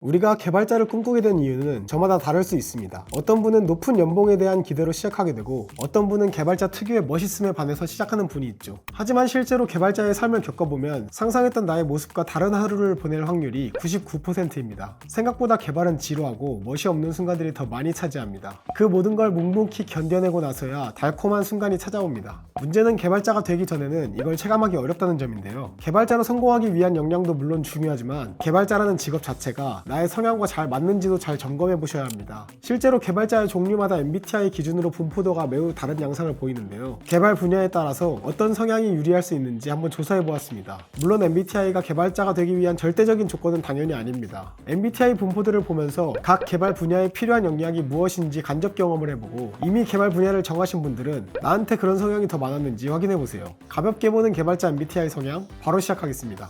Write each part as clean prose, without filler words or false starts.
우리가 개발자를 꿈꾸게 된 이유는 저마다 다를 수 있습니다. 어떤 분은 높은 연봉에 대한 기대로 시작하게 되고 어떤 분은 개발자 특유의 멋있음에 반해서 시작하는 분이 있죠. 하지만 실제로 개발자의 삶을 겪어보면 상상했던 나의 모습과 다른 하루를 보낼 확률이 99%입니다. 생각보다 개발은 지루하고 멋이 없는 순간들이 더 많이 차지합니다. 그 모든 걸 묵묵히 견뎌내고 나서야 달콤한 순간이 찾아옵니다. 문제는 개발자가 되기 전에는 이걸 체감하기 어렵다는 점인데요. 개발자로 성공하기 위한 역량도 물론 중요하지만 개발자라는 직업 자체가 나의 성향과 잘 맞는지도 잘 점검해 보셔야 합니다. 실제로 개발자의 종류마다 MBTI 기준으로 분포도가 매우 다른 양상을 보이는데요. 개발 분야에 따라서 어떤 성향이 유리할 수 있는지 한번 조사해 보았습니다. 물론 MBTI가 개발자가 되기 위한 절대적인 조건은 당연히 아닙니다. MBTI 분포들을 보면서 각 개발 분야에 필요한 역량이 무엇인지 간접 경험을 해보고 이미 개발 분야를 정하신 분들은 나한테 그런 성향이 더 많았는지 확인해 보세요. 가볍게 보는 개발자 MBTI 성향 바로 시작하겠습니다.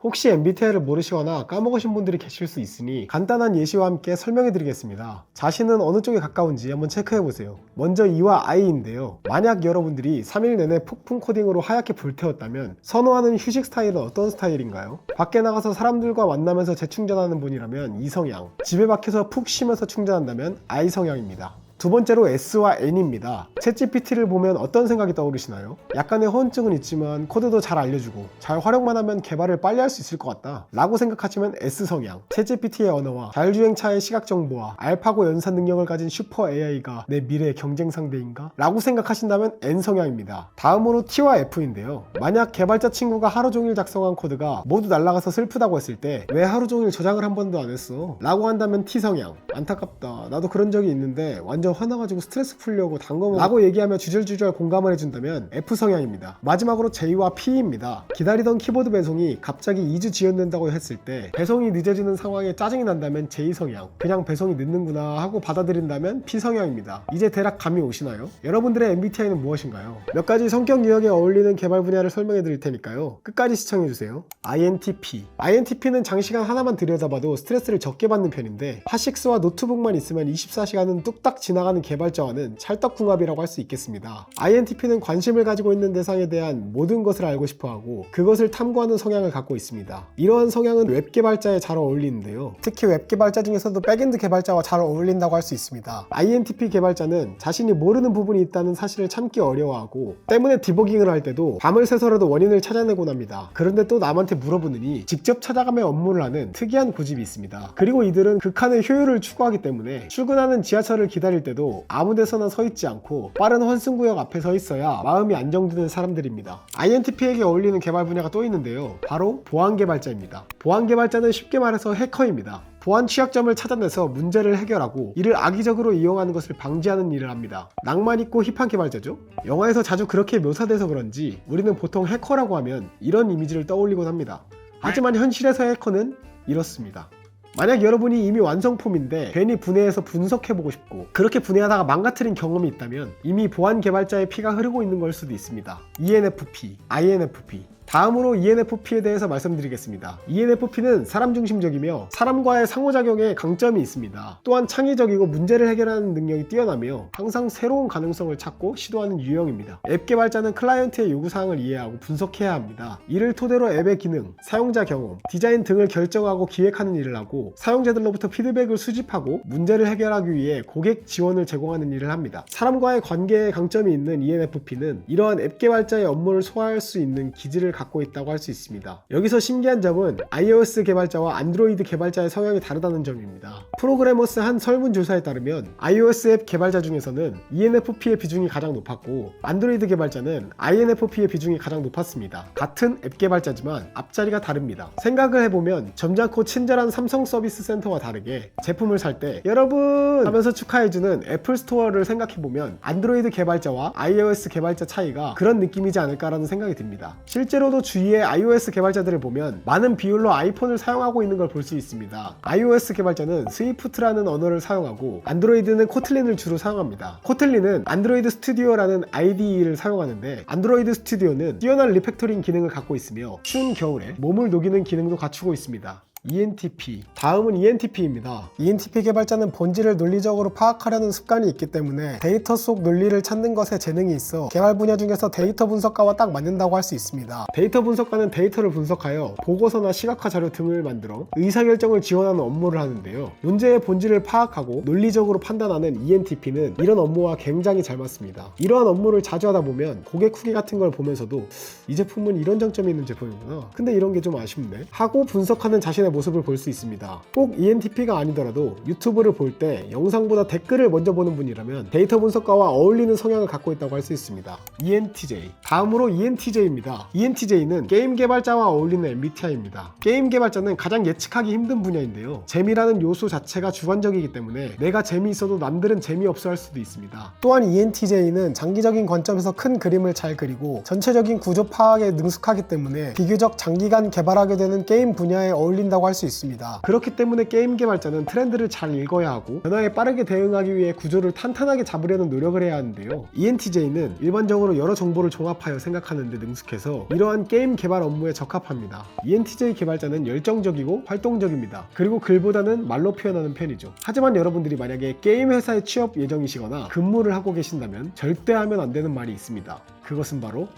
혹시 MBTI를 모르시거나 까먹으신 분들이 계실 수 있으니 간단한 예시와 함께 설명해 드리겠습니다. 자신은 어느 쪽에 가까운지 한번 체크해 보세요. 먼저 E와 I인데요. 만약 여러분들이 3일 내내 폭풍 코딩으로 하얗게 불태웠다면 선호하는 휴식 스타일은 어떤 스타일인가요? 밖에 나가서 사람들과 만나면서 재충전하는 분이라면 E 성향, 집에 박혀서 푹 쉬면서 충전한다면 I 성향입니다. 두 번째로 S와 N입니다. 챗GPT를 보면 어떤 생각이 떠오르시나요? 약간의 허언증은 있지만 코드도 잘 알려주고 잘 활용만 하면 개발을 빨리 할 수 있을 것 같다 라고 생각하시면 S 성향, 챗GPT의 언어와 자율주행차의 시각 정보와 알파고 연산 능력을 가진 슈퍼 AI가 내 미래의 경쟁 상대인가? 라고 생각하신다면 N 성향입니다. 다음으로 T와 F인데요. 만약 개발자 친구가 하루 종일 작성한 코드가 모두 날아가서 슬프다고 했을 때 왜 하루 종일 저장을 한 번도 안 했어? 라고 한다면 T 성향, 안타깝다, 나도 그런 적이 있는데 완전 화나가지고 스트레스 풀려고 단검을 라고 얘기하며 주절주절 공감을 해준다면 F 성향입니다. 마지막으로 J와 P입니다. 기다리던 키보드 배송이 갑자기 2주 지연된다고 했을 때 배송이 늦어지는 상황에 짜증이 난다면 J 성향, 그냥 배송이 늦는구나 하고 받아들인다면 P 성향입니다. 이제 대략 감이 오시나요? 여러분들의 MBTI는 무엇인가요? 몇 가지 성격 유형에 어울리는 개발 분야를 설명해 드릴 테니까요. 끝까지 시청해주세요. INTP. INTP는 장시간 하나만 들여다봐도 스트레스를 적게 받는 편인데 핫식스와 노트북만 있으면 24시간은 뚝딱 지나가는 개발자와는 찰떡궁합이라고 할 수 있겠습니다. INTP는 관심을 가지고 있는 대상에 대한 모든 것을 알고 싶어하고 그것을 탐구하는 성향을 갖고 있습니다. 이러한 성향은 웹 개발자에 잘 어울리는데요. 특히 웹 개발자 중에서도 백엔드 개발자와 잘 어울린다고 할 수 있습니다. INTP 개발자는 자신이 모르는 부분이 있다는 사실을 참기 어려워하고 때문에 디버깅을 할 때도 밤을 새서라도 원인을 찾아내곤 합니다. 그런데 또 남한테 물어보느니 직접 찾아가며 업무를 하는 특이한 고집이 있습니다. 그리고 이들은 극한의 효율을 추구하기 때문에 출근하는 지하철을 기다릴 때도 아무 데서나 서 있지 않고 빠른 환승구역 앞에 서 있어야 마음이 안정되는 사람들입니다. INTP에게 어울리는 개발 분야가 또 있는데요. 바로 보안 개발자입니다. 보안 개발자는 쉽게 말해서 해커입니다. 보안 취약점을 찾아내서 문제를 해결하고 이를 악의적으로 이용하는 것을 방지하는 일을 합니다. 낭만 있고 힙한 개발자죠? 영화에서 자주 그렇게 묘사돼서 그런지 우리는 보통 해커라고 하면 이런 이미지를 떠올리곤 합니다. 하지만 현실에서의 해커는 이렇습니다. 만약 여러분이 이미 완성품인데 괜히 분해해서 분석해보고 싶고 그렇게 분해하다가 망가뜨린 경험이 있다면 이미 보안 개발자의 피가 흐르고 있는 걸 수도 있습니다. ENFP, INFP. 다음으로 ENFP에 대해서 말씀드리겠습니다. ENFP는 사람 중심적이며 사람과의 상호작용에 강점이 있습니다. 또한 창의적이고 문제를 해결하는 능력이 뛰어나며 항상 새로운 가능성을 찾고 시도하는 유형입니다. 앱 개발자는 클라이언트의 요구사항을 이해하고 분석해야 합니다. 이를 토대로 앱의 기능, 사용자 경험, 디자인 등을 결정하고 기획하는 일을 하고 사용자들로부터 피드백을 수집하고 문제를 해결하기 위해 고객 지원을 제공하는 일을 합니다. 사람과의 관계에 강점이 있는 ENFP는 이러한 앱 개발자의 업무를 소화할 수 있는 기질을 갖고 있다고 할 수 있습니다. 여기서 신기한 점은 iOS 개발자와 안드로이드 개발자의 성향이 다르다는 점입니다. 프로그래머스 한 설문조사에 따르면 iOS 앱 개발자 중에서는 ENFP의 비중이 가장 높았고 안드로이드 개발자는 INFP의 비중이 가장 높았습니다. 같은 앱 개발자지만 앞자리가 다릅니다. 생각을 해보면 점잖고 친절한 삼성 서비스 센터와 다르게 제품을 살 때 여러분 하면서 축하해주는 애플 스토어를 생각해보면 안드로이드 개발자와 iOS 개발자 차이가 그런 느낌이지 않을까라는 생각이 듭니다. 실제로도 주위의 iOS 개발자들을 보면 많은 비율로 아이폰을 사용하고 있는 걸 볼 수 있습니다. iOS 개발자는 스위프트라는 언어를 사용하고 안드로이드는 코틀린을 주로 사용합니다. 코틀린은 안드로이드 스튜디오라는 IDE를 사용하는데 안드로이드 스튜디오는 뛰어난 리팩토링 기능을 갖고 있으며 추운 겨울에 몸을 녹이는 기능도 갖추고 있습니다. ENTP. 다음은 ENTP입니다. ENTP 개발자는 본질을 논리적으로 파악하려는 습관이 있기 때문에 데이터 속 논리를 찾는 것에 재능이 있어 개발 분야 중에서 데이터 분석가와 딱 맞는다고 할 수 있습니다. 데이터 분석가는 데이터를 분석하여 보고서나 시각화 자료 등을 만들어 의사결정을 지원하는 업무를 하는데요. 문제의 본질을 파악하고 논리적으로 판단하는 ENTP는 이런 업무와 굉장히 잘 맞습니다. 이러한 업무를 자주 하다 보면 고객 후기 같은 걸 보면서도 이 제품은 이런 장점이 있는 제품이구나, 근데 이런 게 좀 아쉽네 하고 분석하는 자신의 모습을 볼 수 있습니다. 꼭 ENTP가 아니더라도 유튜브를 볼 때 영상보다 댓글을 먼저 보는 분이라면 데이터 분석가와 어울리는 성향을 갖고 있다고 할 수 있습니다. ENTJ. 다음으로 ENTJ입니다. ENTJ는 게임 개발자와 어울리는 MBTI입니다. 게임 개발자는 가장 예측하기 힘든 분야인데요. 재미라는 요소 자체가 주관적이기 때문에 내가 재미있어도 남들은 재미없어 할 수도 있습니다. 또한 ENTJ는 장기적인 관점에서 큰 그림을 잘 그리고 전체적인 구조 파악에 능숙하기 때문에 비교적 장기간 개발하게 되는 게임 분야에 어울린다고 할 수 있습니다. 그렇기 때문에 게임 개발자는 트렌드를 잘 읽어야 하고 변화에 빠르게 대응하기 위해 구조를 탄탄하게 잡으려는 노력을 해야 하는데요. ENTJ는 일반적으로 여러 정보를 종합하여 생각하는 데 능숙해서 이러한 게임 개발 업무에 적합합니다. ENTJ 개발자는 열정적이고 활동적입니다. 그리고 글보다는 말로 표현하는 편이죠. 하지만 여러분들이 만약에 게임 회사에 취업 예정이시거나 근무를 하고 계신다면 절대 하면 안 되는 말이 있습니다. 그것은 바로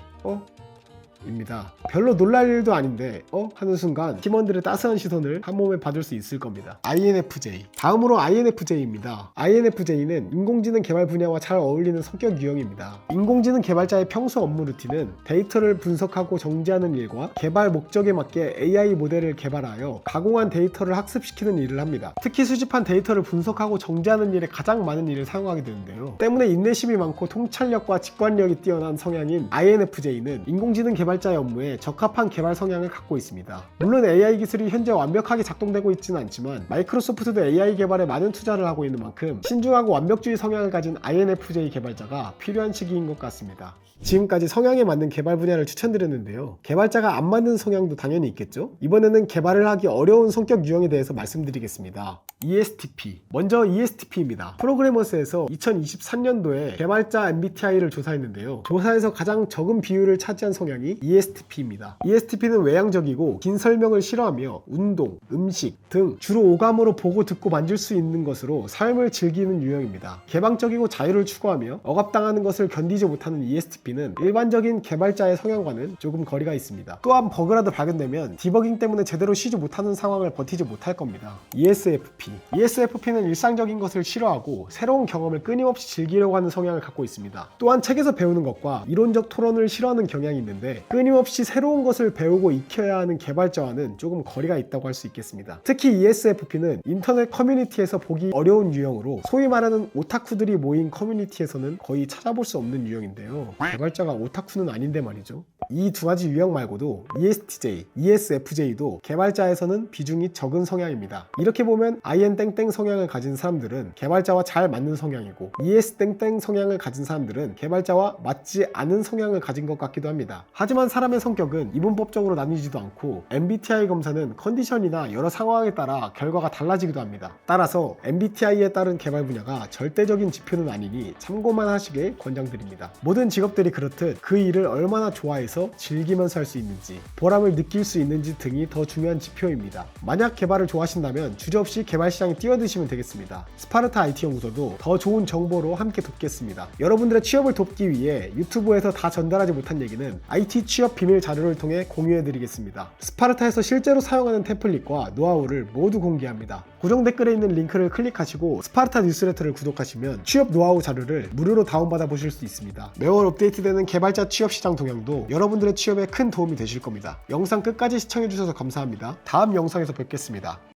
입니다. 별로 놀랄 일도 아닌데 하는 순간 팀원들의 따스한 시선을 한 몸에 받을 수 있을 겁니다. INFJ. 다음으로 INFJ입니다. INFJ는 인공지능 개발 분야와 잘 어울리는 성격 유형입니다. 인공지능 개발자의 평소 업무 루틴은 데이터를 분석하고 정지하는 일과 개발 목적에 맞게 AI 모델을 개발하여 가공한 데이터를 학습시키는 일을 합니다. 특히 수집한 데이터를 분석하고 정지하는 일에 가장 많은 일을 사용하게 되는데요. 때문에 인내심이 많고 통찰력과 직관력이 뛰어난 성향인 INFJ는 인공지능 개발자의 업무에 적합한 개발 성향을 갖고 있습니다. 물론 AI 기술이 현재 완벽하게 작동되고 있지는 않지만 마이크로소프트도 AI 개발에 많은 투자를 하고 있는 만큼 신중하고 완벽주의 성향을 가진 INFJ 개발자가 필요한 시기인 것 같습니다. 지금까지 성향에 맞는 개발 분야를 추천드렸는데요. 개발자가 안 맞는 성향도 당연히 있겠죠? 이번에는 개발을 하기 어려운 성격 유형에 대해서 말씀드리겠습니다. ESTP. 먼저 ESTP입니다. 프로그래머스에서 2023년도에 개발자 MBTI를 조사했는데요. 조사에서 가장 적은 비율을 차지한 성향이 ESTP입니다. ESTP는 외향적이고 긴 설명을 싫어하며 운동, 음식 등 주로 오감으로 보고 듣고 만질 수 있는 것으로 삶을 즐기는 유형입니다. 개방적이고 자유를 추구하며 억압당하는 것을 견디지 못하는 ESTP는 일반적인 개발자의 성향과는 조금 거리가 있습니다. 또한 버그라도 발견되면 디버깅 때문에 제대로 쉬지 못하는 상황을 버티지 못할 겁니다. ESFP. ESFP는 일상적인 것을 싫어하고 새로운 경험을 끊임없이 즐기려고 하는 성향을 갖고 있습니다. 또한 책에서 배우는 것과 이론적 토론을 싫어하는 경향이 있는데 끊임없이 새로운 것을 배우고 익혀야 하는 개발자와는 조금 거리가 있다고 할 수 있겠습니다. 특히 ESFP는 인터넷 커뮤니티에서 보기 어려운 유형으로 소위 말하는 오타쿠들이 모인 커뮤니티에서는 거의 찾아볼 수 없는 유형인데요. 개발자가 오타쿠는 아닌데 말이죠. 이 두 가지 유형 말고도 ESTJ, ESFJ도 개발자에서는 비중이 적은 성향입니다. 이렇게 보면 IN땡땡 성향을 가진 사람들은 개발자와 잘 맞는 성향이고 ES땡땡 성향을 가진 사람들은 개발자와 맞지 않은 성향을 가진 것 같기도 합니다. 하지만 사람의 성격은 이분법적으로 나뉘지도 않고 MBTI 검사는 컨디션이나 여러 상황에 따라 결과가 달라지기도 합니다. 따라서 MBTI에 따른 개발 분야가 절대적인 지표는 아니니 참고만 하시길 권장드립니다. 모든 직업들이 그렇듯 그 일을 얼마나 좋아해서 즐기면서 할 수 있는지, 보람을 느낄 수 있는지 등이 더 중요한 지표입니다. 만약 개발을 좋아하신다면 주저없이 개발 시장에 뛰어드시면 되겠습니다. 스파르타 IT연구소도 더 좋은 정보로 함께 돕겠습니다. 여러분들의 취업을 돕기 위해 유튜브에서 다 전달하지 못한 얘기는 IT 취업 비밀 자료를 통해 공유해드리겠습니다. 스파르타에서 실제로 사용하는 템플릿과 노하우를 모두 공개합니다. 고정 댓글에 있는 링크를 클릭하시고 스파르타 뉴스레터를 구독하시면 취업 노하우 자료를 무료로 다운받아 보실 수 있습니다. 매월 업데이트되는 개발자 취업 시장 동향도 여러분들의 취업에 큰 도움이 되실 겁니다. 영상 끝까지 시청해주셔서 감사합니다. 다음 영상에서 뵙겠습니다.